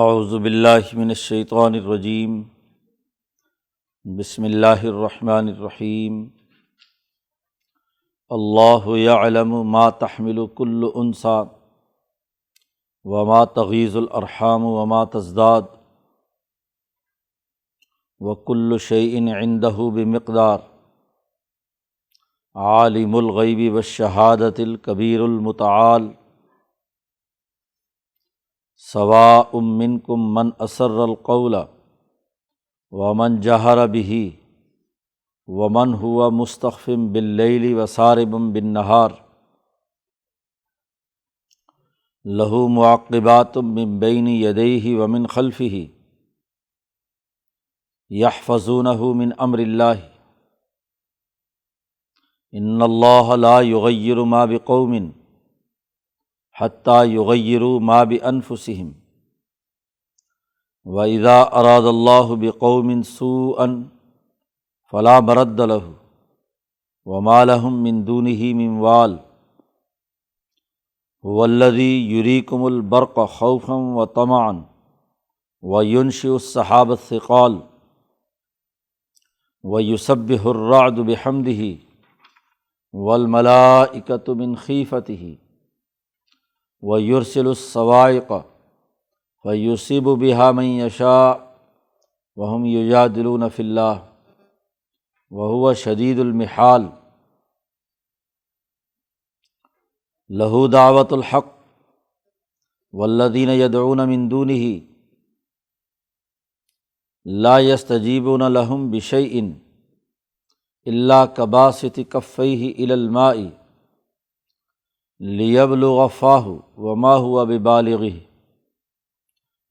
اعوذ باللہ من الشیطان الرجیم بسم اللہ الرحمن الرحیم اللہ یعلم ما تحمل کل انثی وما تغیض الارحام وما تزداد وکل شیء عندہ بمقدار عالم الغیب والشہادۃ الکبیر المتعال سواء منکم من اسر القول ومن جہر بہ ومن هو مستخف باللیل وسارب بالنہار لہ معقبات من بین یدیہ ومن خلفہ یحفظونہ من امر اللہ ان اللہ لا یغیر ما بقوم حتیٰ یغیروا ما بانفسہم وَإِذَا أَرَادَ اللَّهُ بِقَوْمٍ سُوءًا فَلَا مَرَدَّ لَهُ وَمَا لَهُم مِّن دُونِهِ مِن وَالٍ هُوَ الَّذِي يُرِيكُمُ الْبَرْقَ خَوْفًا وَطَمَعًا وَيُنشِئُ السَّحَابَ الثِّقَالَ وَيُسَبِّحُ الرَّعْدُ بِحَمْدِهِ وَالْمَلَائِكَةُ مِنْ خِيفَتِهِ وَيُرْسِلُ الصَّوَاعِقَ فَيُصِيبُ بِهَا مَن يَشَاءُ وَهُمْ يُجَادِلُونَ فِي اللَّهِ وَهُوَ شَدِيدُ الْمِحَالِ لَهُ دَعْوَةُ الْحَقِّ وَالَّذِينَ يَدْعُونَ مِن دُونِهِ لَا يَسْتَجِيبُونَ لَهُم بِشَيْءٍ إِلَّا كَبَاسِطِ كَفَّيْهِ إِلَى الْمَاءِ لِيَبْلُغَ فَاهُ وَمَا هُوَ بِبَالِغِهِ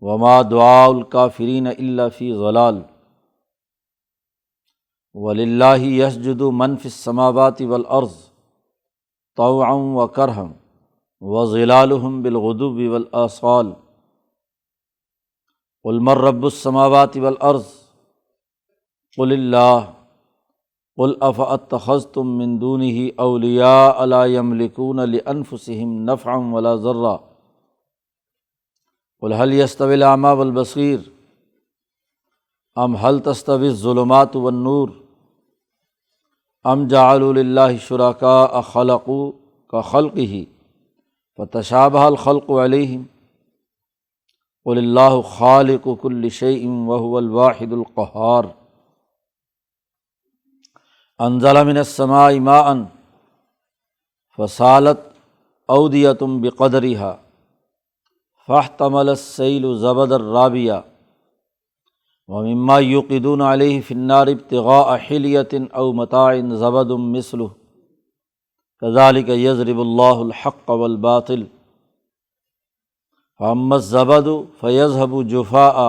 وما دعاء الکافرین الا فی ضلال وللہ یسجد من فی السماوات والارض طوعا وکرہا وظلالہم بالغدو والآصال قل من رب السماوات والارض قل اللہ قل افاتخذتم من دونہ اولیاء لا یملکون لانفسہم نفعا ولا ضرا قل هل يستوي الأعمى والبصير أم هل تستوي الظلمات والنور أم جعلوا لله شركاء خلقوا كخلقه فتشابه الخلق عليهم قل الله خالق كل شيء وهو الواحد القهار أنزل من السماء ماء فسالت أودية بقدرها فاحتمل السیل زبدا رابیا ومما یوقدون علیہ فی النار ابتغاء حلیۃ او متاع زبد مثلہ کذالک یضرب اللہ الحق والباطل فاما الزبد فیذهب جفاء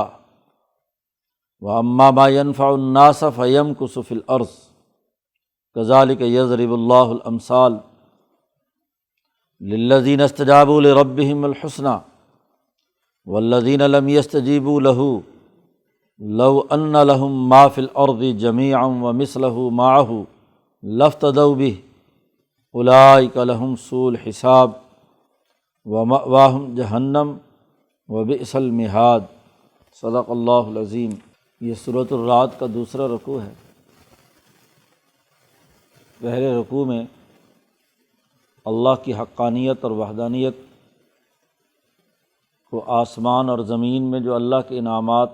واما ما ينفع الناس فیمکث فی الارض کذالک یضرب اللہ الامثال للذین استجابوا لربهم الحسنى والذین لم یستجیبوا له لو ان لهم ما فی الارض جمیعا ومثلہ معه لافتدوا به اولئک لهم سوء الحساب ومأواہم جہنم وبئس المہاد۔ صدق اللہ العظیم۔ یہ سورۃ الرعد کا دوسرا رکوع ہے۔ پہلے رکوع میں اللہ کی حقانیت اور وحدانیت کو آسمان اور زمین میں جو اللہ کے انعامات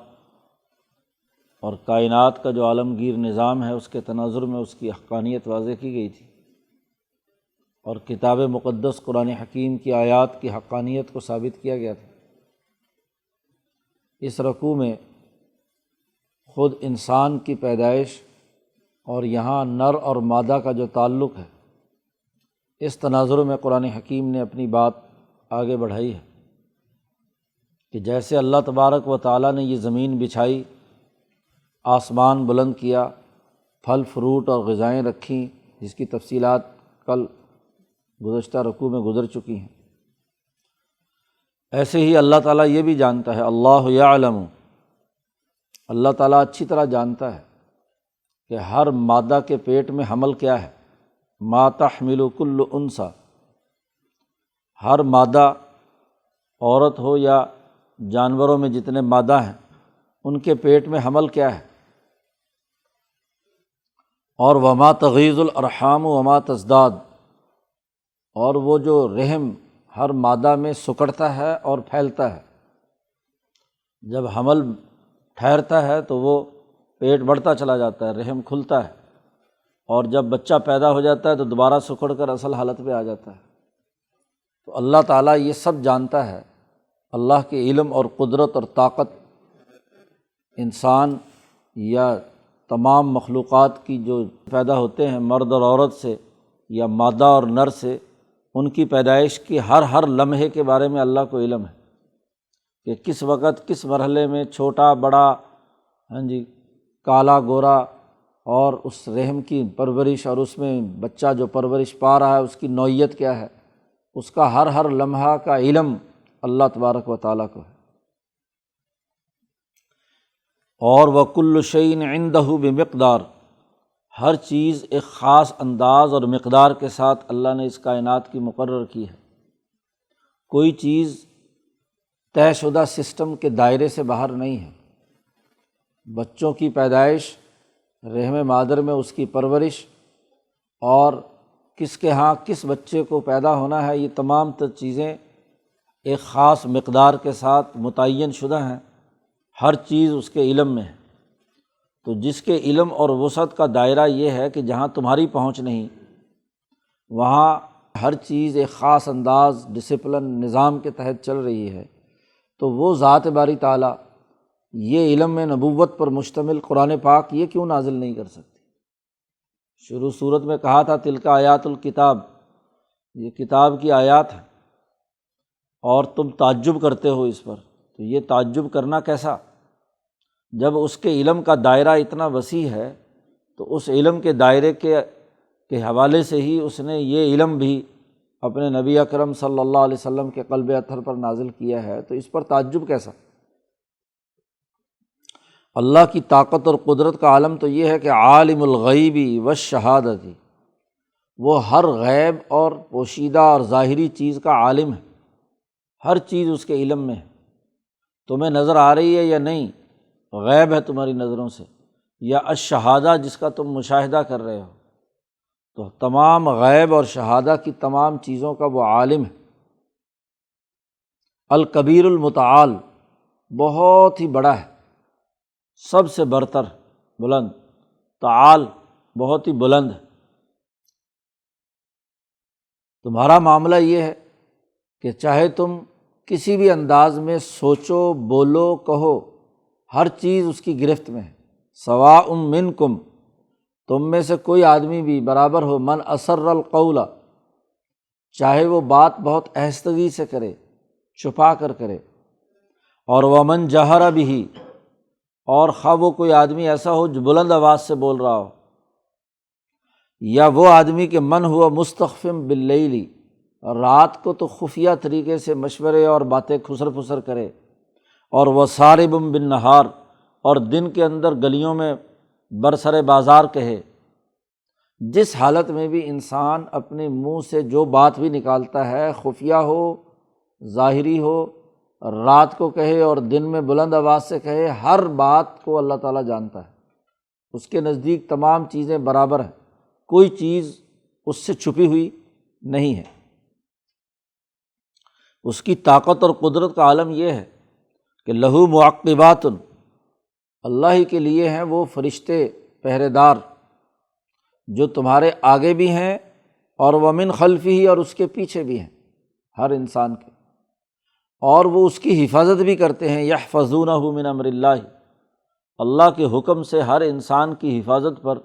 اور کائنات کا جو عالمگیر نظام ہے اس کے تناظر میں اس کی حقانیت واضح کی گئی تھی، اور کتاب مقدس قرآن حکیم کی آیات کی حقانیت کو ثابت کیا گیا تھا۔ اس رکوع میں خود انسان کی پیدائش اور یہاں نر اور مادہ کا جو تعلق ہے، اس تناظر میں قرآن حکیم نے اپنی بات آگے بڑھائی ہے کہ جیسے اللہ تبارک و تعالیٰ نے یہ زمین بچھائی، آسمان بلند کیا، پھل فروٹ اور غذائیں رکھیں، جس کی تفصیلات کل گزشتہ رکوع میں گزر چکی ہیں، ایسے ہی اللہ تعالیٰ یہ بھی جانتا ہے، اللہ یعلم، اللہ تعالیٰ اچھی طرح جانتا ہے کہ ہر مادہ کے پیٹ میں حمل کیا ہے، ما تحمل کل انثی، ہر مادہ عورت ہو یا جانوروں میں جتنے مادہ ہیں ان کے پیٹ میں حمل کیا ہے، اور وما تغیض الارحام وما تزداد، اور وہ جو رحم ہر مادہ میں سکڑتا ہے اور پھیلتا ہے، جب حمل ٹھہرتا ہے تو وہ پیٹ بڑھتا چلا جاتا ہے، رحم کھلتا ہے، اور جب بچہ پیدا ہو جاتا ہے تو دوبارہ سکڑ کر اصل حالت پہ آ جاتا ہے۔ تو اللہ تعالیٰ یہ سب جانتا ہے۔ اللہ کے علم اور قدرت اور طاقت انسان یا تمام مخلوقات کی جو پیدا ہوتے ہیں مرد اور عورت سے یا مادہ اور نر سے، ان کی پیدائش کی ہر لمحے کے بارے میں اللہ کو علم ہے کہ کس وقت کس مرحلے میں چھوٹا بڑا، کالا گورا، اور اس رحم کی پرورش اور اس میں بچہ جو پرورش پا رہا ہے اس کی نوعیت کیا ہے، اس کا ہر لمحہ کا علم اللہ تبارک و تعالیٰ کو ہے۔ اور وَكُلُّ شَيْءٍ عِندَهُ بِمِقْدَار، ہر چیز ایک خاص انداز اور مقدار کے ساتھ اللہ نے اس کائنات کی مقرر کی ہے۔ کوئی چیز طے شدہ سسٹم کے دائرے سے باہر نہیں ہے۔ بچوں کی پیدائش، رحم مادر میں اس کی پرورش، اور کس کے ہاں کس بچے کو پیدا ہونا ہے، یہ تمام چیزیں ایک خاص مقدار کے ساتھ متعین شدہ ہیں۔ ہر چیز اس کے علم میں ہے۔ تو جس کے علم اور وسعت کا دائرہ یہ ہے کہ جہاں تمہاری پہنچ نہیں، وہاں ہر چیز ایک خاص انداز، ڈسپلن، نظام کے تحت چل رہی ہے، تو وہ ذات باری تعالیٰ یہ علم میں نبوت پر مشتمل قرآن پاک یہ کیوں نازل نہیں کر سکتی؟ شروع صورت میں کہا تھا تلک آیات الکتاب، یہ کتاب کی آیات ہے، اور تم تعجب کرتے ہو اس پر۔ تو یہ تعجب کرنا کیسا؟ جب اس کے علم کا دائرہ اتنا وسیع ہے تو اس علم کے دائرے کے حوالے سے ہی اس نے یہ علم بھی اپنے نبی اکرم صلی اللہ علیہ وسلم کے قلب اطہر پر نازل کیا ہے، تو اس پر تعجب کیسا؟ اللہ کی طاقت اور قدرت کا عالم تو یہ ہے کہ عالم الغیب والشہادۃ، وہ ہر غیب اور پوشیدہ اور ظاہری چیز کا عالم ہے، ہر چیز اس کے علم میں ہے۔ تمہیں نظر آ رہی ہے یا نہیں، غیب ہے تمہاری نظروں سے، یا الشہادہ جس کا تم مشاہدہ کر رہے ہو، تو تمام غیب اور شہادہ کی تمام چیزوں کا وہ عالم ہے۔ الکبیر المتعال، بہت ہی بڑا ہے، سب سے برتر، بلند، تعال بہت ہی بلند ہے۔ تمہارا معاملہ یہ ہے کہ چاہے تم کسی بھی انداز میں سوچو، بولو، کہو، ہر چیز اس کی گرفت میں ہے۔ سواء منکم، تم میں سے کوئی آدمی بھی برابر ہو، من اسر القول، چاہے وہ بات بہت آہستگی سے کرے، چھپا کر کرے، اور ومن جہر بہ، اور خواہ وہ کوئی آدمی ایسا ہو جو بلند آواز سے بول رہا ہو، یا وہ آدمی کہ من ہوا مستخفٍ باللیل، رات کو تو خفیہ طریقے سے مشورے اور باتیں کھسر پھسر کرے، اور وہ سارب بالنہار، اور دن کے اندر گلیوں میں برسر بازار کہے۔ جس حالت میں بھی انسان اپنے منہ سے جو بات بھی نکالتا ہے، خفیہ ہو، ظاہری ہو، رات کو کہے اور دن میں بلند آواز سے کہے، ہر بات کو اللہ تعالیٰ جانتا ہے۔ اس کے نزدیک تمام چیزیں برابر ہیں، کوئی چیز اس سے چھپی ہوئی نہیں ہے۔ اس کی طاقت اور قدرت کا عالم یہ ہے کہ لہو معقبات، اللہ ہی کے لیے ہیں وہ فرشتے پہرے دار جو تمہارے آگے بھی ہیں، اور ومن خلفہ، اور اس کے پیچھے بھی ہیں، ہر انسان کے، اور وہ اس کی حفاظت بھی کرتے ہیں۔ یحفظونہ من امر اللہ، اللہ کے حکم سے ہر انسان کی حفاظت پر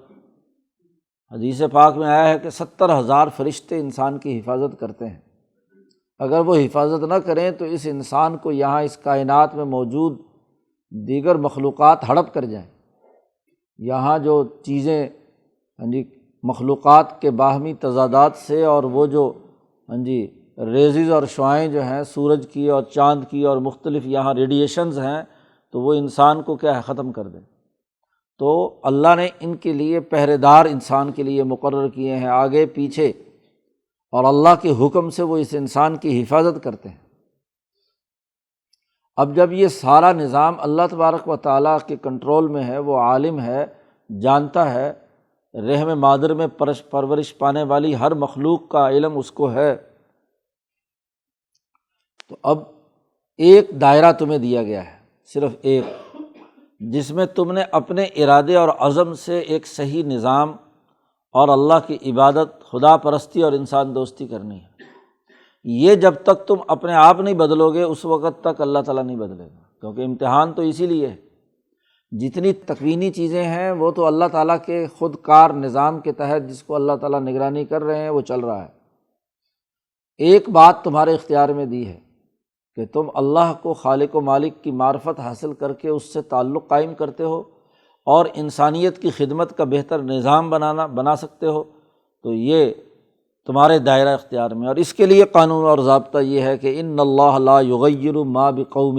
حدیث پاک میں آیا ہے کہ 70,000 فرشتے انسان کی حفاظت کرتے ہیں۔ اگر وہ حفاظت نہ کریں تو اس انسان کو یہاں اس کائنات میں موجود دیگر مخلوقات ہڑپ کر جائیں۔ یہاں جو چیزیں مخلوقات کے باہمی تضادات سے، اور وہ جو ریزز اور شعاعیں جو ہیں سورج کی اور چاند کی اور مختلف یہاں ریڈیشنز ہیں، تو وہ انسان کو کیا ہے، ختم کر دیں۔ تو اللہ نے ان کے لیے پہرے دار انسان کے لیے مقرر کیے ہیں، آگے پیچھے، اور اللہ کے حکم سے وہ اس انسان کی حفاظت کرتے ہیں۔ اب جب یہ سارا نظام اللہ تبارک و تعالیٰ کے کنٹرول میں ہے، وہ عالم ہے، جانتا ہے، رحم مادر میں پرورش پانے والی ہر مخلوق کا علم اس کو ہے، تو اب ایک دائرہ تمہیں دیا گیا ہے، صرف ایک، جس میں تم نے اپنے ارادے اور عزم سے ایک صحیح نظام اور اللہ کی عبادت، خدا پرستی اور انسان دوستی کرنی ہے۔ یہ جب تک تم اپنے آپ نہیں بدلو گے اس وقت تک اللہ تعالیٰ نہیں بدلے گا، کیونکہ امتحان تو اسی لیے ہے۔ جتنی تکوینی چیزیں ہیں وہ تو اللہ تعالیٰ کے خود کار نظام کے تحت، جس کو اللہ تعالیٰ نگرانی کر رہے ہیں، وہ چل رہا ہے۔ ایک بات تمہارے اختیار میں دی ہے کہ تم اللہ کو خالق و مالک کی معرفت حاصل کر کے اس سے تعلق قائم کرتے ہو اور انسانیت کی خدمت کا بہتر نظام بنا سکتے ہو، تو یہ تمہارے دائرہ اختیار میں۔ اور اس کے لیے قانون اور ضابطہ یہ ہے کہ ان اللہ لا یغیر ما بقوم،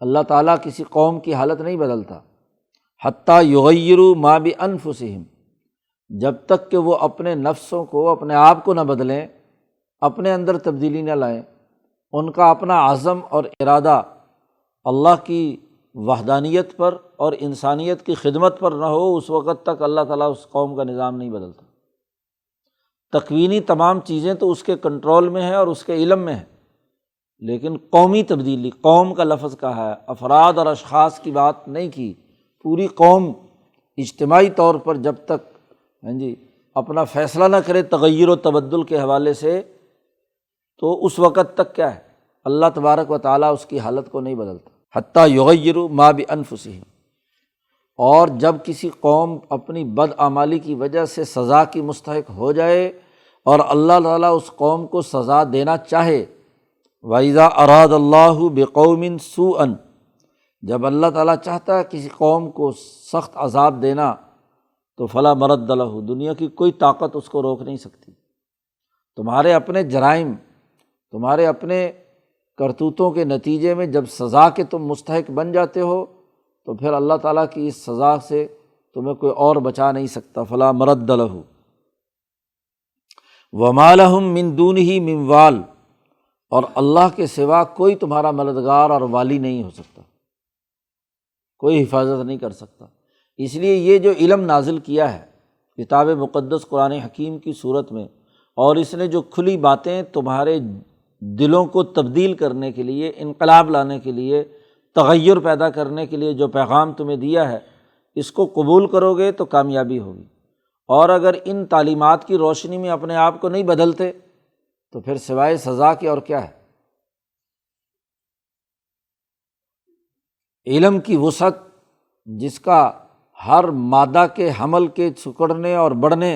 اللہ تعالیٰ کسی قوم کی حالت نہیں بدلتا، حتیٰ یغیروا ما بانفسہم، جب تک کہ وہ اپنے نفسوں کو، اپنے آپ کو نہ بدلیں، اپنے اندر تبدیلی نہ لائیں، ان کا اپنا عزم اور ارادہ اللہ کی وحدانیت پر اور انسانیت کی خدمت پر نہ ہو، اس وقت تک اللہ تعالیٰ اس قوم کا نظام نہیں بدلتا۔ تکوینی تمام چیزیں تو اس کے کنٹرول میں ہیں اور اس کے علم میں ہیں، لیکن قومی تبدیلی، قوم کا لفظ کہا ہے، افراد اور اشخاص کی بات نہیں کی، پوری قوم اجتماعی طور پر جب تک اپنا فیصلہ نہ کرے تغیر و تبدل کے حوالے سے، تو اس وقت تک کیا ہے، اللہ تبارک و تعالیٰ اس کی حالت کو نہیں بدلتا، حتیٰ یغیروا ما بانفسہم۔ اور جب کسی قوم اپنی بدعمالی کی وجہ سے سزا کی مستحق ہو جائے اور اللہ تعالیٰ اس قوم کو سزا دینا چاہے، وَإِذَا أَرَادَ اللَّهُ بِقَوْمٍ سُوءًا، جب اللہ تعالیٰ چاہتا ہے کسی قوم کو سخت عذاب دینا، تو فَلَا مَرَدَّ لَهُ، دنیا کی کوئی طاقت اس کو روک نہیں سکتی۔ تمہارے اپنے جرائم، تمہارے اپنے کرتوتوں کے نتیجے میں جب سزا کے تم مستحق بن جاتے ہو، تو پھر اللہ تعالیٰ کی اس سزا سے تمہیں کوئی اور بچا نہیں سکتا، فَلَا مَرَدَّ لَهُ وَمَا لَهُم مِّن دُونِهِ مِن وَالٍ، اور اللہ کے سوا کوئی تمہارا مددگار اور والی نہیں ہو سکتا، کوئی حفاظت نہیں کر سکتا۔ اس لیے یہ جو علم نازل کیا ہے کتاب مقدس قرآن حکیم کی صورت میں، اور اس نے جو کھلی باتیں تمہارے دلوں کو تبدیل کرنے کے لیے، انقلاب لانے کے لیے، تغیر پیدا کرنے کے لیے جو پیغام تمہیں دیا ہے، اس کو قبول کرو گے تو کامیابی ہوگی، اور اگر ان تعلیمات کی روشنی میں اپنے آپ کو نہیں بدلتے تو پھر سوائے سزا کے اور کیا ہے۔ علم کی وسعت، جس کا ہر مادہ کے حمل کے سکڑنے اور بڑھنے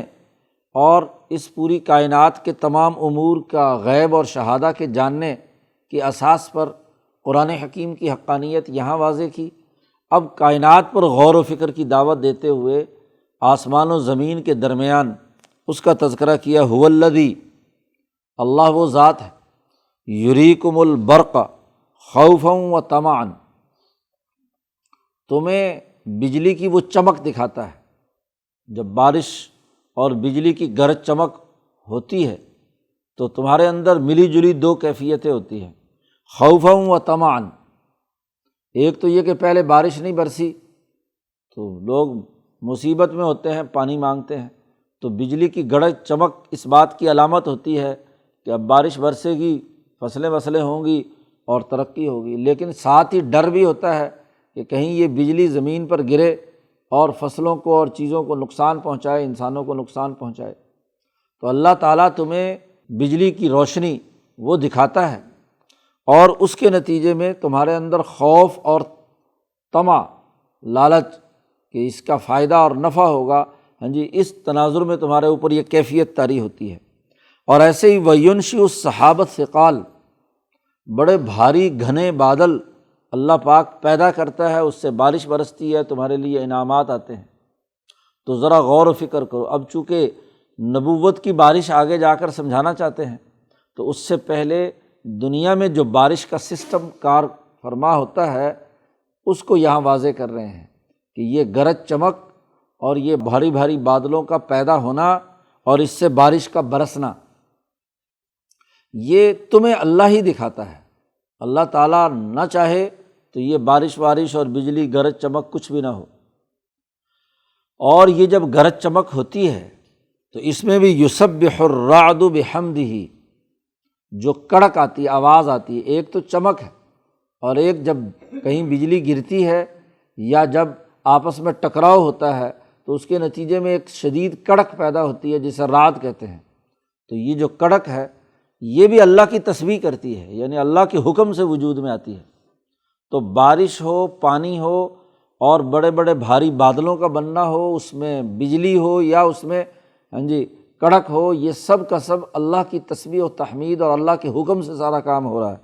اور اس پوری کائنات کے تمام امور کا غیب اور شہادہ کے جاننے کی اساس پر قرآن حکیم کی حقانیت یہاں واضح کی۔ اب کائنات پر غور و فکر کی دعوت دیتے ہوئے آسمان و زمین کے درمیان اس کا تذکرہ کیا، هو الذی، اللہ وہ ذات ہے، یریکم البرق خوفا و طمعا، تمہیں بجلی کی وہ چمک دکھاتا ہے۔ جب بارش اور بجلی کی گرج چمک ہوتی ہے تو تمہارے اندر ملی جلی دو کیفیتیں ہوتی ہیں، خوفا و طمعا۔ ایک تو یہ کہ پہلے بارش نہیں برسی تو لوگ مصیبت میں ہوتے ہیں، پانی مانگتے ہیں، تو بجلی کی گرج چمک اس بات کی علامت ہوتی ہے کہ اب بارش برسے گی، فصلیں ہوں گی اور ترقی ہوگی۔ لیکن ساتھ ہی ڈر بھی ہوتا ہے کہ کہیں یہ بجلی زمین پر گرے اور فصلوں کو اور چیزوں کو نقصان پہنچائے، انسانوں کو نقصان پہنچائے۔ تو اللہ تعالیٰ تمہیں بجلی کی روشنی وہ دکھاتا ہے، اور اس کے نتیجے میں تمہارے اندر خوف اور طمع، لالچ کہ اس کا فائدہ اور نفع ہوگا، اس تناظر میں تمہارے اوپر یہ کیفیت طاری ہوتی ہے۔ اور ایسے ہی وَيُنشِئُ السَّحَابَ الثِّقَالَ، بڑے بھاری گھنے بادل اللہ پاک پیدا کرتا ہے، اس سے بارش برستی ہے، تمہارے لیے انعامات آتے ہیں۔ تو ذرا غور و فکر کرو۔ اب چونکہ نبوت کی بارش آگے جا کر سمجھانا چاہتے ہیں، تو اس سے پہلے دنیا میں جو بارش کا سسٹم کار فرما ہوتا ہے اس کو یہاں واضح کر رہے ہیں کہ یہ گرج چمک اور یہ بھاری بھاری بادلوں کا پیدا ہونا اور اس سے بارش کا برسنا، یہ تمہیں اللہ ہی دکھاتا ہے۔ اللہ تعالیٰ نہ چاہے تو یہ بارش اور بجلی گرج چمک کچھ بھی نہ ہو۔ اور یہ جب گرج چمک ہوتی ہے تو اس میں بھی یسبح الرعد بحمدہ، جو کڑک آتی ہے، آواز آتی ہے، ایک تو چمک ہے، اور ایک جب کہیں بجلی گرتی ہے یا جب آپس میں ٹکراؤ ہوتا ہے تو اس کے نتیجے میں ایک شدید کڑک پیدا ہوتی ہے جسے رعد کہتے ہیں۔ تو یہ جو کڑک ہے یہ بھی اللہ کی تسبیح کرتی ہے، یعنی اللہ کے حکم سے وجود میں آتی ہے۔ تو بارش ہو، پانی ہو، اور بڑے بڑے بھاری بادلوں کا بننا ہو، اس میں بجلی ہو یا اس میں کڑک ہو، یہ سب کا سب اللہ کی تسبیح و تحمید اور اللہ کے حکم سے سارا کام ہو رہا ہے۔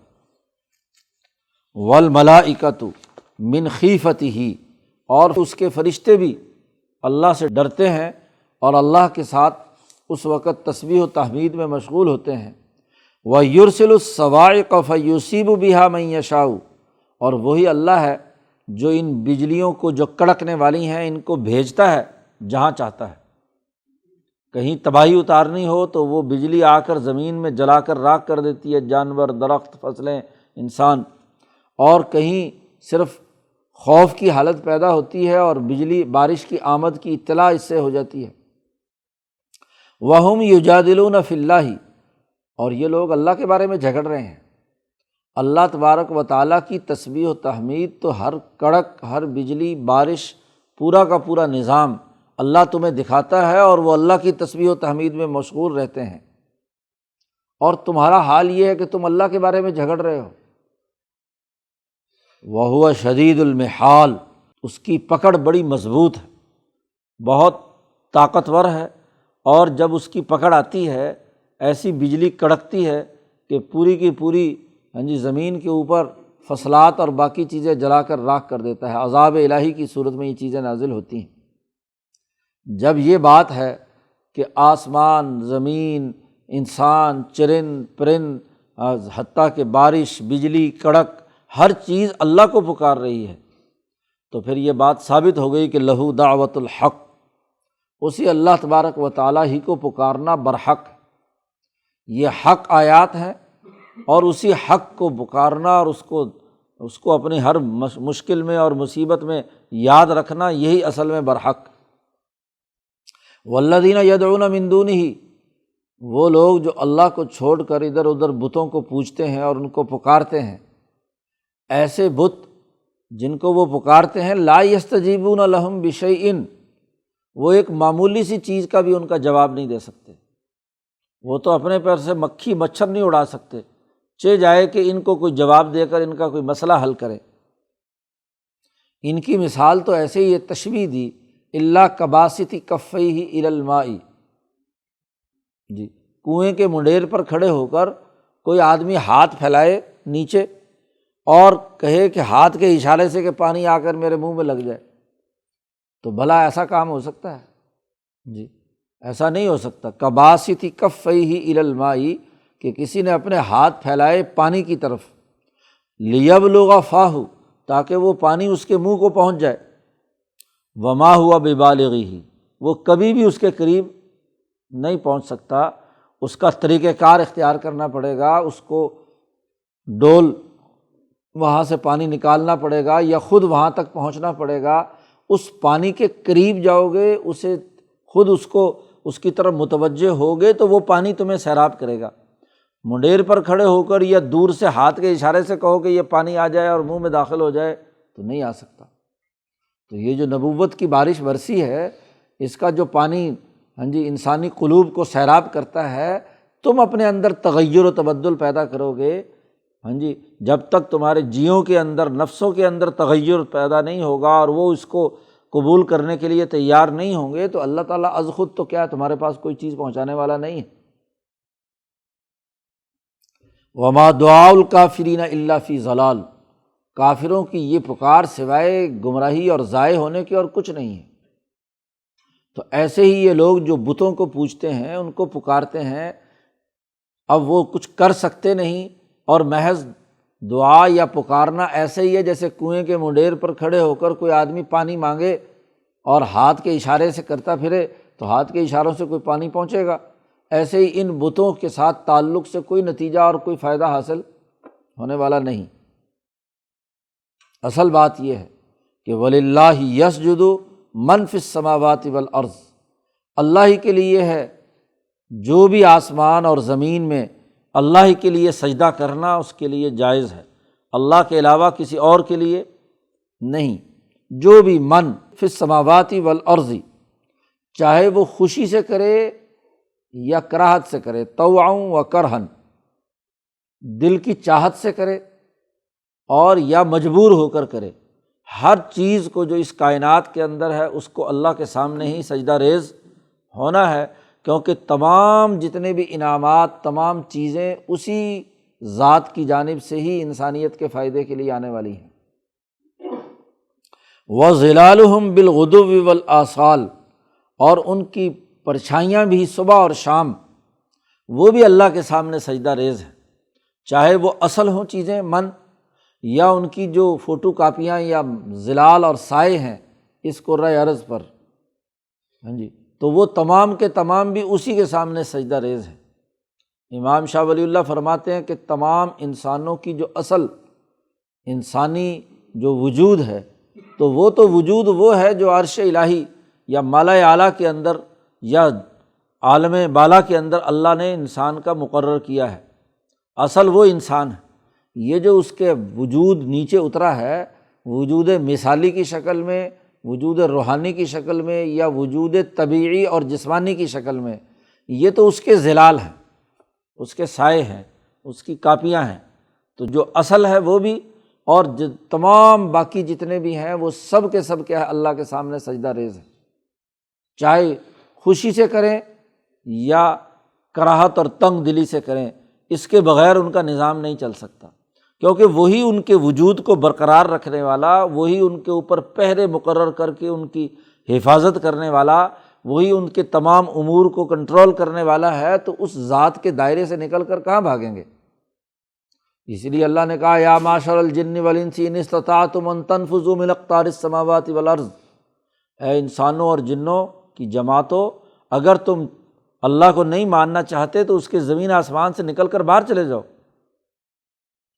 والملائکۃ من خیفتہ، اور اس کے فرشتے بھی اللہ سے ڈرتے ہیں اور اللہ کے ساتھ اس وقت تسبیح و تحمید میں مشغول ہوتے ہیں۔ وَيُرْسِلُ الصَّوَاعِقَ فَيُصِيبُ بِهَا مَن يَشَاءُ، اور وہی اللہ ہے جو ان بجلیوں کو جو کڑکنے والی ہیں ان کو بھیجتا ہے جہاں چاہتا ہے۔ کہیں تباہی اتارنی ہو تو وہ بجلی آ کر زمین میں جلا کر راکھ کر دیتی ہے جانور، درخت، فصلیں، انسان، اور کہیں صرف خوف کی حالت پیدا ہوتی ہے اور بجلی بارش کی آمد کی اطلاع اس سے ہو جاتی ہے۔ وَهُمْ يُجَادِلُونَ فِي اللَّهِ، اور یہ لوگ اللہ کے بارے میں جھگڑ رہے ہیں۔ اللہ تبارک و تعالیٰ کی تسبیح و تحمید تو ہر کڑک، ہر بجلی، بارش، پورا کا پورا نظام اللہ تمہیں دکھاتا ہے اور وہ اللہ کی تسبیح و تحمید میں مشغول رہتے ہیں، اور تمہارا حال یہ ہے کہ تم اللہ کے بارے میں جھگڑ رہے ہو۔ وَهُوَ شَدِيدُ الْمِحَالِ، اس کی پکڑ بڑی مضبوط ہے، بہت طاقتور ہے، اور جب اس کی پکڑ آتی ہے ایسی بجلی کڑکتی ہے کہ پوری کی پوری زمین کے اوپر فصلات اور باقی چیزیں جلا کر راکھ کر دیتا ہے۔ عذاب الہی کی صورت میں یہ چیزیں نازل ہوتی ہیں۔ جب یہ بات ہے کہ آسمان، زمین، انسان، چرند پرند، حتیٰ کہ بارش، بجلی، کڑک، ہر چیز اللہ کو پکار رہی ہے، تو پھر یہ بات ثابت ہو گئی کہ لہو دعوت الحق، اسی اللہ تبارک و تعالیٰ ہی کو پکارنا برحق ہے۔ یہ حق آیات ہیں، اور اسی حق کو پکارنا اور اس کو اپنی ہر مشکل میں اور مصیبت میں یاد رکھنا، یہی اصل میں برحق۔ والذین یدعون من دونہ، وہ لوگ جو اللہ کو چھوڑ کر ادھر ادھر بتوں کو پوجتے ہیں اور ان کو پکارتے ہیں، ایسے بت جن کو وہ پکارتے ہیں، لا یستجیبون لہم بشیء، وہ ایک معمولی سی چیز کا بھی ان کا جواب نہیں دے سکتے۔ وہ تو اپنے پیر سے مکھی مچھر نہیں اڑا سکتے، چہ جائے کہ ان کو کوئی جواب دے کر ان کا کوئی مسئلہ حل کرے۔ ان کی مثال تو ایسے ہی تشبیہ دی، الا کباسط کفیہ الی الماء، کنویں کے منڈیر پر کھڑے ہو کر کوئی آدمی ہاتھ پھیلائے نیچے اور کہے کہ ہاتھ کے اشارے سے کہ پانی آ کر میرے منہ میں لگ جائے، تو بھلا ایسا کام ہو سکتا ہے؟ ایسا نہیں ہو سکتا۔ کباسط کفیہ الی الماء، کہ کسی نے اپنے ہاتھ پھیلائے پانی کی طرف، لیبلغ فاہ، تاکہ وہ پانی اس کے منہ کو پہنچ جائے، وما ہوا ببالغہ، وہ کبھی بھی اس کے قریب نہیں پہنچ سکتا۔ اس کا طریقہ کار اختیار کرنا پڑے گا، اس کو ڈول وہاں سے پانی نکالنا پڑے گا یا خود وہاں تک پہنچنا پڑے گا۔ اس پانی کے قریب جاؤ گے، اسے خود اس کی طرف متوجہ ہوگے تو وہ پانی تمہیں سیراب کرے گا۔ منڈیر پر کھڑے ہو کر یا دور سے ہاتھ کے اشارے سے کہو کہ یہ پانی آ جائے اور منہ میں داخل ہو جائے تو نہیں آ سکتا۔ تو یہ جو نبوت کی بارش برسی ہے، اس کا جو پانی انسانی قلوب کو سیراب کرتا ہے، تم اپنے اندر تغیر و تبدل پیدا کرو گے۔ جب تک تمہارے جیوں کے اندر، نفسوں کے اندر تغیر پیدا نہیں ہوگا اور وہ اس کو قبول کرنے کے لیے تیار نہیں ہوں گے، تو اللہ تعالیٰ از خود تو کیا تمہارے پاس کوئی چیز پہنچانے والا نہیں ہے۔ وما دعاء الکافرین الا فی ضلال، کافروں کی یہ پکار سوائے گمراہی اور ضائع ہونے کی اور کچھ نہیں ہے۔ تو ایسے ہی یہ لوگ جو بتوں کو پوجتے ہیں، ان کو پکارتے ہیں، اب وہ کچھ کر سکتے نہیں، اور محض دعا یا پکارنا ایسے ہی ہے جیسے کنویں کے منڈیر پر کھڑے ہو کر کوئی آدمی پانی مانگے اور ہاتھ کے اشارے سے کرتا پھرے تو ہاتھ کے اشاروں سے کوئی پانی پہنچے گا۔ ایسے ہی ان بتوں کے ساتھ تعلق سے کوئی نتیجہ اور کوئی فائدہ حاصل ہونے والا نہیں۔ اصل بات یہ ہے کہ وَلِلَّهِ يَسْجُدُ مَن فِي السَّمَاوَاتِ وَالْأَرْضِ، اللہ ہی کے لیے ہے جو بھی آسمان اور زمین میں، اللہ ہی کے لیے سجدہ کرنا اس کے لیے جائز ہے، اللہ کے علاوہ کسی اور کے لیے نہیں۔ جو بھی من فی السماوات والارض، چاہے وہ خوشی سے کرے یا کراہت سے کرے، طوعا و کرہن، دل کی چاہت سے کرے اور یا مجبور ہو کر کرے، ہر چیز کو جو اس کائنات کے اندر ہے اس کو اللہ کے سامنے ہی سجدہ ریز ہونا ہے، کیونکہ تمام جتنے بھی انعامات، تمام چیزیں اسی ذات کی جانب سے ہی انسانیت کے فائدے کے لیے آنے والی ہیں۔ وَظِلَالُهُمْ بِالْغُدُوِّ وَالْآصَالِ، اور ان کی پرچھائیاں بھی صبح اور شام وہ بھی اللہ کے سامنے سجدہ ریز ہیں، چاہے وہ اصل ہوں چیزیں من، یا ان کی جو فوٹو کاپیاں یا ظلال اور سائے ہیں اس کرۂ ارض پر، ہاں جی، تو وہ تمام کے تمام بھی اسی کے سامنے سجدہ ریز ہیں۔ امام شاہ ولی اللہ فرماتے ہیں کہ تمام انسانوں کی جو اصل انسانی جو وجود ہے، تو وہ وجود وہ ہے جو عرش الہی یا مالا اعلیٰ کے اندر یا عالم بالا کے اندر اللہ نے انسان کا مقرر کیا ہے، اصل وہ انسان ہے۔ یہ جو اس کے وجود نیچے اترا ہے، وجود مثالی کی شکل میں، وجود روحانی کی شکل میں، یا وجود طبیعی اور جسمانی کی شکل میں، یہ تو اس کے ظلال ہیں، اس کے سائے ہیں، اس کی کاپیاں ہیں۔ تو جو اصل ہے وہ بھی، اور تمام باقی جتنے بھی ہیں وہ سب کے سب کیا ہے، اللہ کے سامنے سجدہ ریز ہے، چاہے خوشی سے کریں یا کراہت اور تنگ دلی سے کریں، اس کے بغیر ان کا نظام نہیں چل سکتا، کیونکہ وہی ان کے وجود کو برقرار رکھنے والا، وہی ان کے اوپر پہرے مقرر کر کے ان کی حفاظت کرنے والا، وہی ان کے تمام امور کو کنٹرول کرنے والا ہے، تو اس ذات کے دائرے سے نکل کر کہاں بھاگیں گے؟ اس لیے اللہ نے کہا یا معشر الجن والانس ان استطعتم ان تنفذوا من اقطار السماوات والارض، اے انسانوں اور جنوں کی جماعتوں، اگر تم اللہ کو نہیں ماننا چاہتے تو اس کے زمین آسمان سے نکل کر باہر چلے جاؤ،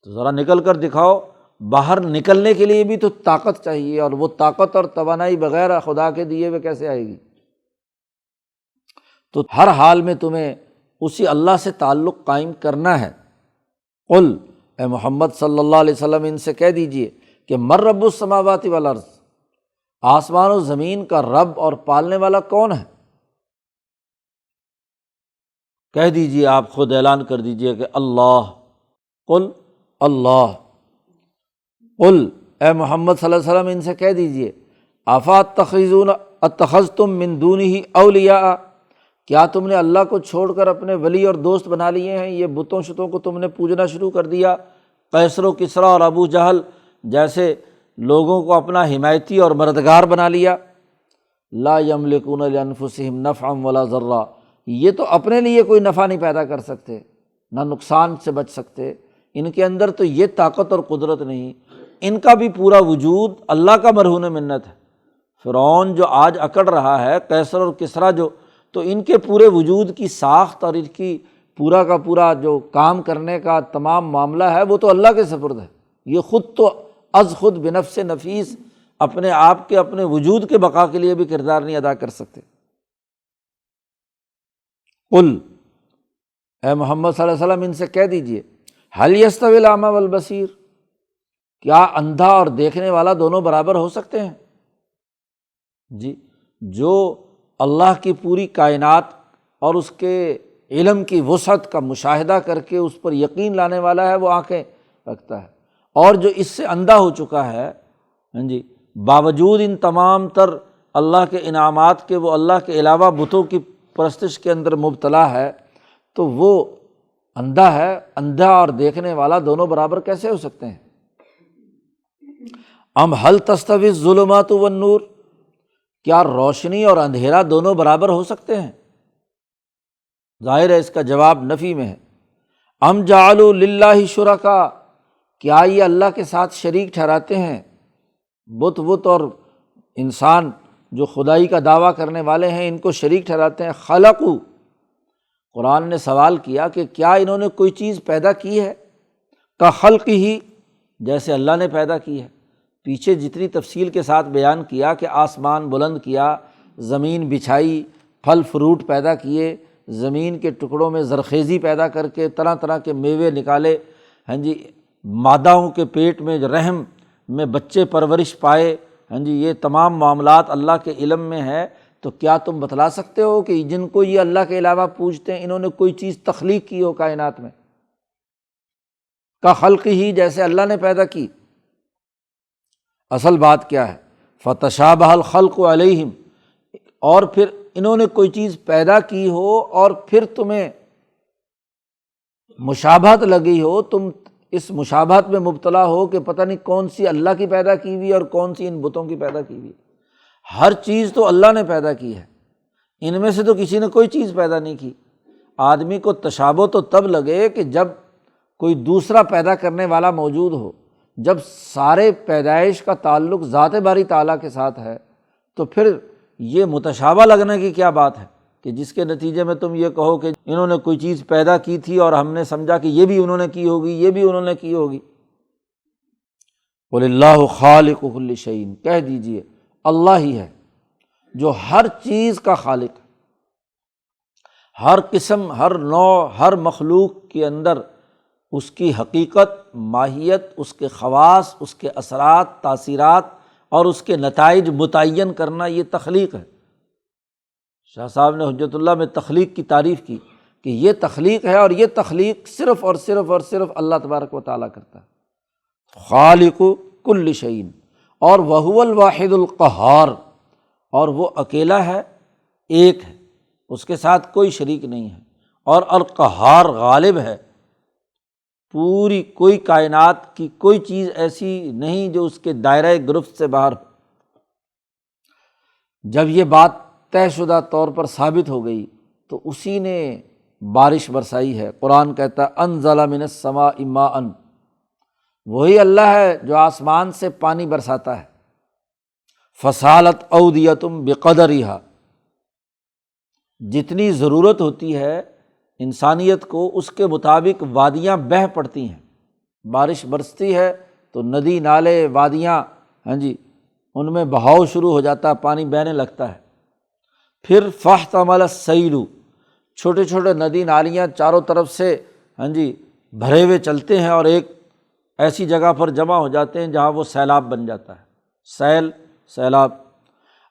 تو ذرا نکل کر دکھاؤ۔ باہر نکلنے کے لیے بھی تو طاقت چاہیے، اور وہ طاقت اور توانائی بغیر خدا کے دیے ہوئے کیسے آئے گی؟ تو ہر حال میں تمہیں اسی اللہ سے تعلق قائم کرنا ہے۔ قل، اے محمد صلی اللہ علیہ وسلم ان سے کہہ دیجئے کہ من رب السماوات والارض، آسمان و زمین کا رب اور پالنے والا کون ہے؟ کہہ دیجئے، آپ خود اعلان کر دیجئے کہ اللہ۔ قل اللہ۔ قل، اے محمد صلی اللہ علیہ وسلم ان سے کہہ دیجئے اتخذتم من دونہ اولیاء، کیا تم نے اللہ کو چھوڑ کر اپنے ولی اور دوست بنا لیے ہیں؟ یہ بتوں شتوں کو تم نے پوجنا شروع کر دیا، قیصر و کسریٰ اور ابو جہل جیسے لوگوں کو اپنا حمایتی اور مددگار بنا لیا۔ لا یملکون لانفسہم نفعا ولا ضرا، یہ تو اپنے لیے کوئی نفع نہیں پیدا کر سکتے، نہ نقصان سے بچ سکتے، ان کے اندر تو یہ طاقت اور قدرت نہیں۔ ان کا بھی پورا وجود اللہ کا مرہون منت ہے۔ فرعون جو آج اکڑ رہا ہے، قیصر اور کسریٰ جو، تو ان کے پورے وجود کی ساخت اور ان کی پورا کا پورا جو کام کرنے کا تمام معاملہ ہے وہ تو اللہ کے سپرد ہے۔ یہ خود تو از خود بنفس نفیس اپنے آپ کے، اپنے وجود کے بقا کے لیے بھی کردار نہیں ادا کر سکتے۔ قل، اے محمد صلی اللہ علیہ وسلم ان سے کہہ دیجئے هل يستوي الاعمى والبصیر، کیا اندھا اور دیکھنے والا دونوں برابر ہو سکتے ہیں؟ جی، جو اللہ کی پوری کائنات اور اس کے علم کی وسعت کا مشاہدہ کر کے اس پر یقین لانے والا ہے وہ آنکھیں رکھتا ہے، اور جو اس سے اندھا ہو چکا ہے، ہاں جی، باوجود ان تمام تر اللہ کے انعامات کے وہ اللہ کے علاوہ بتوں کی پرستش کے اندر مبتلا ہے، تو وہ اندھا ہے۔ اندھا اور دیکھنے والا دونوں برابر کیسے ہو سکتے ہیں؟ ام هل تستوی الظلمات والنور، کیا روشنی اور اندھیرا دونوں برابر ہو سکتے ہیں؟ ظاہر ہے اس کا جواب نفی میں ہے۔ ام جعلوا للہ شرکاء، کیا یہ اللہ کے ساتھ شریک ٹھہراتے ہیں؟ بت اور انسان جو خدائی کا دعویٰ کرنے والے ہیں ان کو شریک ٹھہراتے ہیں۔ خلقوا، قرآن نے سوال کیا کہ کیا انہوں نے کوئی چیز پیدا کی ہے؟ کا خلق ہی، جیسے اللہ نے پیدا کی ہے۔ پیچھے جتنی تفصیل کے ساتھ بیان کیا کہ آسمان بلند کیا، زمین بچھائی، پھل فروٹ پیدا کیے، زمین کے ٹکڑوں میں زرخیزی پیدا کر کے طرح طرح کے میوے نکالے، ہاں جی، ماداؤں کے پیٹ میں رحم میں بچے پرورش پائے، ہاں جی، یہ تمام معاملات اللہ کے علم میں ہے۔ تو کیا تم بتلا سکتے ہو کہ جن کو یہ اللہ کے علاوہ پوجتے ہیں انہوں نے کوئی چیز تخلیق کی ہو کائنات میں؟ کا خلق ہی، جیسے اللہ نے پیدا کی۔ اصل بات کیا ہے؟ فتشابہ الخلق علیہم، اور پھر انہوں نے کوئی چیز پیدا کی ہو اور پھر تمہیں مشابہت لگی ہو، تم اس مشابہت میں مبتلا ہو کہ پتہ نہیں کون سی اللہ کی پیدا کی ہوئی اور کون سی ان بتوں کی پیدا کی ہوئی۔ ہر چیز تو اللہ نے پیدا کی ہے، ان میں سے تو کسی نے کوئی چیز پیدا نہیں کی۔ آدمی کو تشابہ تو تب لگے کہ جب کوئی دوسرا پیدا کرنے والا موجود ہو۔ جب سارے پیدائش کا تعلق ذات باری تعالیٰ کے ساتھ ہے تو پھر یہ متشابہ لگنے کی کیا بات ہے کہ جس کے نتیجے میں تم یہ کہو کہ انہوں نے کوئی چیز پیدا کی تھی اور ہم نے سمجھا کہ یہ بھی انہوں نے کی ہوگی، یہ بھی انہوں نے کی ہوگی۔ قُلِ اللّٰهُ خَالِقُ كُلِّ شَيْءٍ، کہہ دیجئے اللہ ہی ہے جو ہر چیز کا خالق ہے۔ ہر قسم، ہر نوع، ہر مخلوق کے اندر اس کی حقیقت، ماہیت، اس کے خواص، اس کے اثرات، تاثیرات اور اس کے نتائج متعین کرنا، یہ تخلیق ہے۔ شاہ صاحب نے حجت اللہ میں تخلیق کی تعریف کی کہ یہ تخلیق ہے، اور یہ تخلیق صرف اور صرف اور صرف اللہ تبارک و تعالیٰ کرتا ہے۔ خالق کل شیء، اور وہو الواحد القہار، اور وہ اکیلا ہے، ایک ہے، اس کے ساتھ کوئی شریک نہیں ہے، اور القہار غالب ہے۔ پوری کوئی کائنات کی کوئی چیز ایسی نہیں جو اس کے دائرۂ گرفت سے باہر ہو۔ جب یہ بات طے شدہ طور پر ثابت ہو گئی تو اسی نے بارش برسائی ہے۔ قرآن کہتا ہے انزل من السماء ماء، وہی اللہ ہے جو آسمان سے پانی برساتا ہے۔ فسالت اودیۃ بقدرہا، جتنی ضرورت ہوتی ہے انسانیت کو اس کے مطابق وادیاں بہہ پڑتی ہیں۔ بارش برستی ہے تو ندی، نالے، وادیاں، ہاں جی، ان میں بہاؤ شروع ہو جاتا ہے، پانی بہنے لگتا ہے۔ پھر فاحتمل السیل، چھوٹے چھوٹے ندی نالیاں چاروں طرف سے، ہاں جی، بھرے ہوئے چلتے ہیں اور ایک ایسی جگہ پر جمع ہو جاتے ہیں جہاں وہ سیلاب بن جاتا ہے۔ سیل، سیلاب۔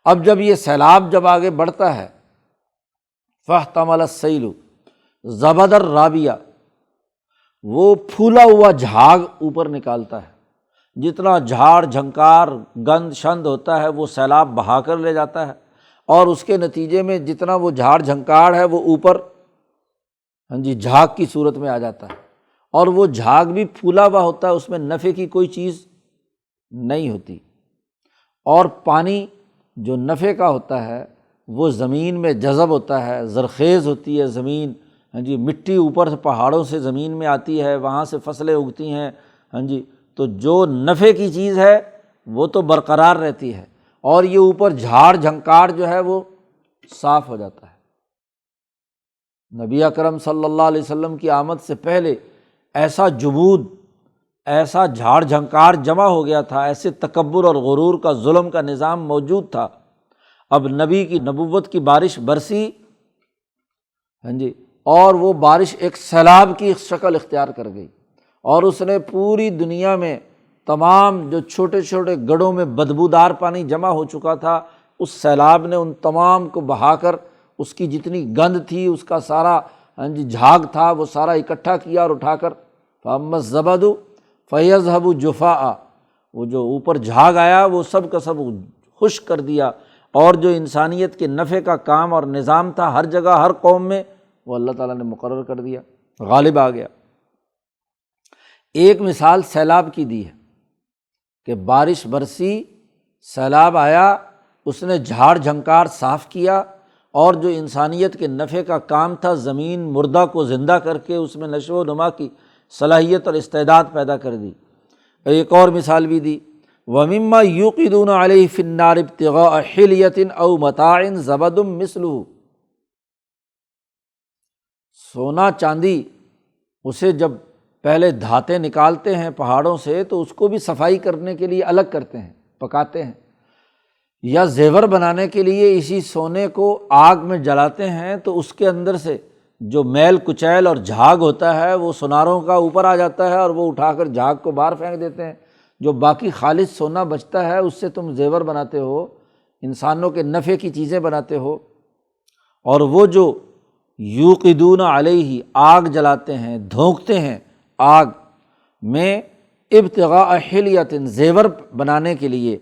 اب جب یہ سیلاب جب آگے بڑھتا ہے، فاحتمل السیل زبد الرابیہ، وہ پھولا ہوا جھاگ اوپر نکالتا ہے۔ جتنا جھاڑ جھنکار گند شند ہوتا ہے وہ سیلاب بہا کر لے جاتا ہے، اور اس کے نتیجے میں جتنا وہ جھاڑ جھنکار ہے وہ اوپر، ہاں جی، جھاگ کی صورت میں آ جاتا ہے، اور وہ جھاگ بھی پھولا ہوا ہوتا ہے، اس میں نفع کی کوئی چیز نہیں ہوتی۔ اور پانی جو نفع کا ہوتا ہے وہ زمین میں جذب ہوتا ہے، زرخیز ہوتی ہے زمین، ہاں جی، مٹی اوپر سے پہاڑوں سے زمین میں آتی ہے، وہاں سے فصلیں اگتی ہیں، ہاں جی، تو جو نفع کی چیز ہے وہ تو برقرار رہتی ہے، اور یہ اوپر جھاڑ جھنکار جو ہے وہ صاف ہو جاتا ہے۔ نبی اکرم صلی اللہ علیہ وسلم کی آمد سے پہلے ایسا جمود، ایسا جھاڑ جھنکار جمع ہو گیا تھا، ایسے تکبر اور غرور کا، ظلم کا نظام موجود تھا۔ اب نبی کی نبوت کی بارش برسی، ہاں جی، اور وہ بارش ایک سیلاب کی شکل اختیار کر گئی، اور اس نے پوری دنیا میں تمام جو چھوٹے چھوٹے گڑھوں میں بدبودار پانی جمع ہو چکا تھا، اس سیلاب نے ان تمام کو بہا کر اس کی جتنی گند تھی، اس کا سارا، ہاں جی، جھاگ تھا، وہ سارا اکٹھا کیا اور اٹھا کر فَأَمَّا الزَّبَدُ فَيَذْهَبُ جُفَاءً، وہ جو اوپر جھاگ آیا وہ سب کا سب خشک کر دیا، اور جو انسانیت کے نفع کا کام اور نظام تھا ہر جگہ ہر قوم میں، وہ اللہ تعالیٰ نے مقرر کر دیا، غالب آ گیا۔ ایک مثال سیلاب کی دی ہے کہ بارش برسی، سیلاب آیا، اس نے جھاڑ جھنکار صاف کیا، اور جو انسانیت کے نفع کا کام تھا، زمین مردہ کو زندہ کر کے اس میں نشو و نما کی صلاحیت اور استعداد پیدا کر دی۔ ایک اور مثال بھی دی، وَمِمَّا يُوقِدُونَ عَلَيْهِ فِي النَّارِ ابْتِغَاءَ حِلْيَةٍ أَوْ مَتَاعٍ زَبَدٌ مِثْلُهُ، سونا چاندی اسے جب پہلے دھاتیں نکالتے ہیں پہاڑوں سے تو اس کو بھی صفائی کرنے کے لیے الگ کرتے ہیں، پکاتے ہیں، یا زیور بنانے کے لیے اسی سونے کو آگ میں جلاتے ہیں تو اس کے اندر سے جو میل کچیل اور جھاگ ہوتا ہے وہ سوناروں کا اوپر آ جاتا ہے اور وہ اٹھا کر جھاگ کو باہر پھینک دیتے ہیں۔ جو باقی خالص سونا بچتا ہے اس سے تم زیور بناتے ہو، انسانوں کے نفع کی چیزیں بناتے ہو۔ اور وہ جو یوقدون علیہ، آگ جلاتے ہیں، دھونکتے ہیں آگ میں، ابتغاء حلیۃ، زیور بنانے کے لیے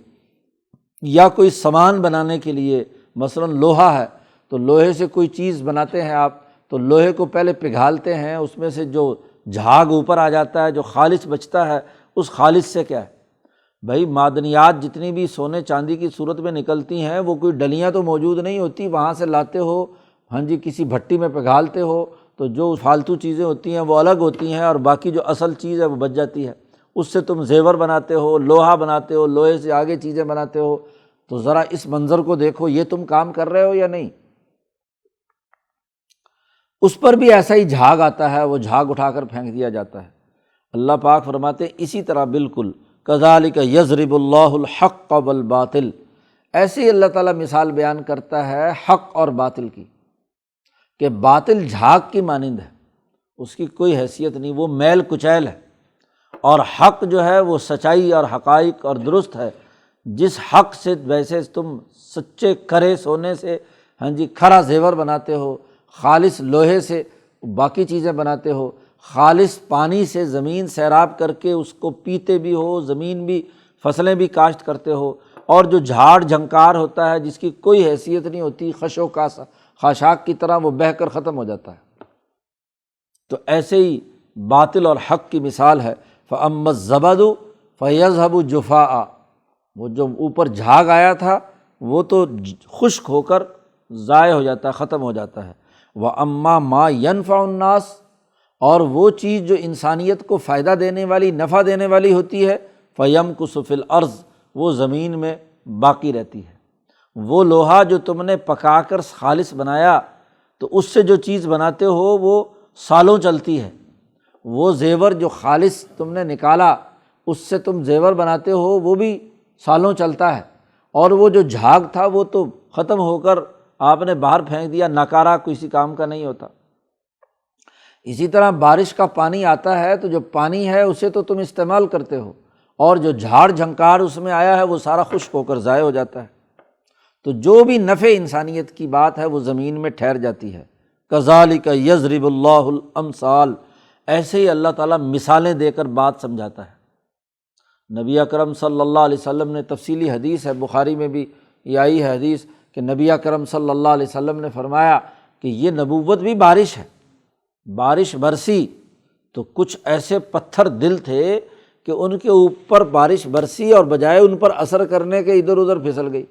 یا کوئی سامان بنانے کے لیے، مثلاً لوہا ہے تو لوہے سے کوئی چیز بناتے ہیں آپ، تو لوہے کو پہلے پگھالتے ہیں، اس میں سے جو جھاگ اوپر آ جاتا ہے، جو خالص بچتا ہے، اس خالص سے کیا ہے بھائی، معدنیات جتنی بھی سونے چاندی کی صورت میں نکلتی ہیں وہ کوئی ڈلیاں تو موجود نہیں ہوتی، وہاں سے لاتے ہو، ہاں جی، کسی بھٹی میں پگھالتے ہو تو جو فالتو چیزیں ہوتی ہیں وہ الگ ہوتی ہیں اور باقی جو اصل چیز ہے وہ بچ جاتی ہے، اس سے تم زیور بناتے ہو، لوہا بناتے ہو، لوہے سے آگے چیزیں بناتے ہو۔ تو ذرا اس منظر کو دیکھو، یہ تم کام کر رہے ہو یا نہیں؟ اس پر بھی ایسا ہی جھاگ آتا ہے، وہ جھاگ اٹھا کر پھینک دیا جاتا ہے۔ اللہ پاک فرماتے ہیں اسی طرح بالکل کذالک یضرب اللہ الحق والباطل، ایسے ہی اللہ تعالیٰ مثال بیان کرتا ہے حق اور باطل کی، کہ باطل جھاگ کی مانند ہے، اس کی کوئی حیثیت نہیں، وہ میل کچیل ہے، اور حق جو ہے وہ سچائی اور حقائق اور درست ہے۔ جس حق سے ویسے تم سچے کھرے سونے سے ہاں جی کھرا زیور بناتے ہو، خالص لوہے سے باقی چیزیں بناتے ہو، خالص پانی سے زمین سیراب کر کے اس کو پیتے بھی ہو، زمین بھی فصلیں بھی کاشت کرتے ہو، اور جو جھاڑ جھنکار ہوتا ہے جس کی کوئی حیثیت نہیں ہوتی، خشو کا خاشاک کی طرح وہ بہہ کر ختم ہو جاتا ہے۔ تو ایسے ہی باطل اور حق کی مثال ہے۔ فَأَمَّا الزَّبَدُ فَيَذْهَبُ جُفَاءً، وہ جو اوپر جھاگ آیا تھا وہ تو خشک ہو کر ضائع ہو جاتا ہے، ختم ہو جاتا ہے۔ وَأَمَّا مَا يَنفَعُ النَّاسَ، اور وہ چیز جو انسانیت کو فائدہ دینے والی، نفع دینے والی ہوتی ہے، فَيَمْكُثُ فِي الْأَرْضِ، وہ زمین میں باقی رہتی ہے۔ وہ لوہا جو تم نے پکا کر خالص بنایا تو اس سے جو چیز بناتے ہو وہ سالوں چلتی ہے، وہ زیور جو خالص تم نے نکالا اس سے تم زیور بناتے ہو وہ بھی سالوں چلتا ہے، اور وہ جو جھاگ تھا وہ تو ختم ہو کر آپ نے باہر پھینک دیا، ناکارہ کسی کام کا نہیں ہوتا۔ اسی طرح بارش کا پانی آتا ہے تو جو پانی ہے اسے تو تم استعمال کرتے ہو، اور جو جھاڑ جھنکار اس میں آیا ہے وہ سارا خشک ہو کر ضائع ہو جاتا ہے۔ تو جو بھی نفع انسانیت کی بات ہے وہ زمین میں ٹھہر جاتی ہے۔ کذالک یضرب اللہ الامثال، ایسے ہی اللہ تعالیٰ مثالیں دے کر بات سمجھاتا ہے۔ نبی اکرم صلی اللہ علیہ وسلم نے، تفصیلی حدیث ہے، بخاری میں بھی یہ آئی ہے حدیث، کہ نبی اکرم صلی اللہ علیہ وسلم نے فرمایا کہ یہ نبوت بھی بارش ہے، بارش برسی تو کچھ ایسے پتھر دل تھے کہ ان کے اوپر بارش برسی اور بجائے ان پر اثر کرنے کے ادھر ادھر پھسل گئی۔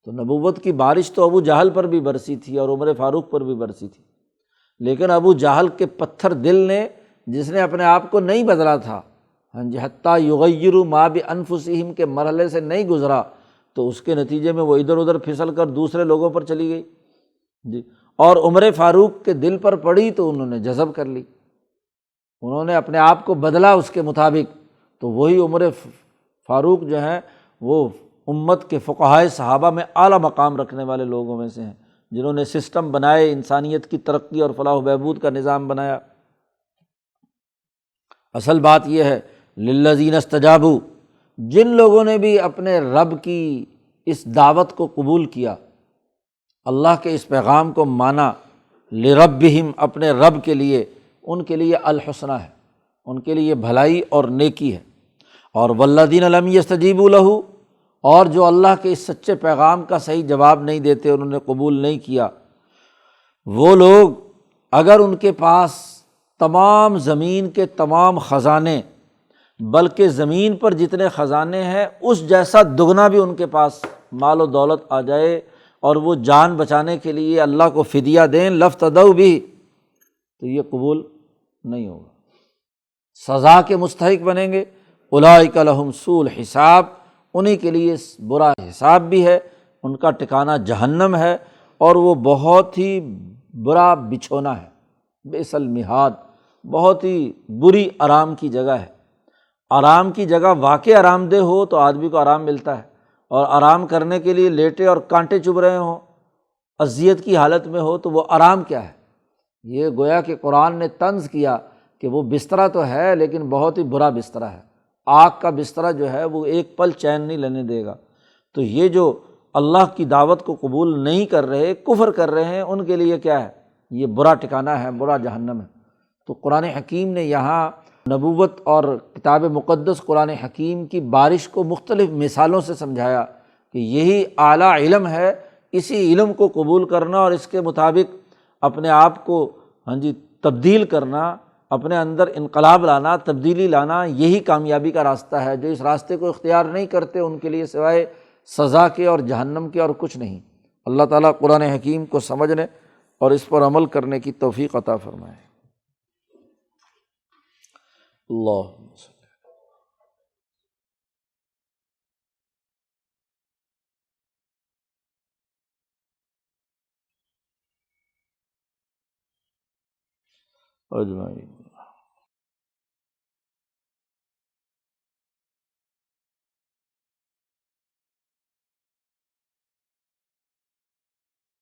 تو نبوت کی بارش تو ابو جہل پر بھی برسی تھی اور عمر فاروق پر بھی برسی تھی، لیکن ابو جہل کے پتھر دل نے، جس نے اپنے آپ کو نہیں بدلا تھا، ہاں جی، حتیٰ یغیروا ما بانفسہم کے مرحلے سے نہیں گزرا، تو اس کے نتیجے میں وہ ادھر ادھر پھسل کر دوسرے لوگوں پر چلی گئی جی، اور عمر فاروق کے دل پر پڑی تو انہوں نے جذب کر لی، انہوں نے اپنے آپ کو بدلا اس کے مطابق۔ تو وہی عمر فاروق جو ہیں وہ امت کے فقہائے صحابہ میں اعلیٰ مقام رکھنے والے لوگوں میں سے ہیں، جنہوں نے سسٹم بنائے، انسانیت کی ترقی اور فلاح و بہبود کا نظام بنایا۔ اصل بات یہ ہے للذین استجابوا، جن لوگوں نے بھی اپنے رب کی اس دعوت کو قبول کیا، اللہ کے اس پیغام کو مانا، لربہم، اپنے رب کے لیے، ان کے لیے الحسنہ ہے، ان کے لیے بھلائی اور نیکی ہے۔ اور والذین لم یستجیبوا لہ، اور جو اللہ کے اس سچے پیغام کا صحیح جواب نہیں دیتے، انہوں نے قبول نہیں کیا، وہ لوگ اگر ان کے پاس تمام زمین کے تمام خزانے، بلکہ زمین پر جتنے خزانے ہیں اس جیسا دگنا بھی ان کے پاس مال و دولت آ جائے، اور وہ جان بچانے کے لیے اللہ کو فدیہ دیں، لافتدوا بھی، تو یہ قبول نہیں ہوگا، سزا کے مستحق بنیں گے۔ اولئک لہم سوء الحساب، انہی کے لیے برا حساب بھی ہے، ان کا ٹھکانہ جہنم ہے، اور وہ بہت ہی برا بچھونا ہے، بئس المہاد، بہت ہی بری آرام کی جگہ ہے۔ آرام کی جگہ واقع آرام دہ ہو تو آدمی کو آرام ملتا ہے، اور آرام کرنے کے لیے لیٹے اور کانٹے چبھ رہے ہوں، اذیت کی حالت میں ہو، تو وہ آرام کیا ہے؟ یہ گویا کہ قرآن نے طنز کیا کہ وہ بسترا تو ہے لیکن بہت ہی برا بسترا ہے۔ آگ کا بسترا جو ہے وہ ایک پل چین نہیں لینے دے گا۔ تو یہ جو اللہ کی دعوت کو قبول نہیں کر رہے، کفر کر رہے ہیں، ان کے لیے کیا ہے؟ یہ برا ٹھکانہ ہے، برا جہنم ہے۔ تو قرآن حکیم نے یہاں نبوت اور کتاب مقدس قرآن حکیم کی بارش کو مختلف مثالوں سے سمجھایا کہ یہی اعلیٰ علم ہے، اسی علم کو قبول کرنا اور اس کے مطابق اپنے آپ کو تبدیل کرنا، اپنے اندر انقلاب لانا، تبدیلی لانا، یہی کامیابی کا راستہ ہے۔ جو اس راستے کو اختیار نہیں کرتے ان کے لیے سوائے سزا کے اور جہنم کے اور کچھ نہیں۔ اللہ تعالیٰ قرآن حکیم کو سمجھنے اور اس پر عمل کرنے کی توفیق عطا فرمائے۔ اللہ اجمعین۔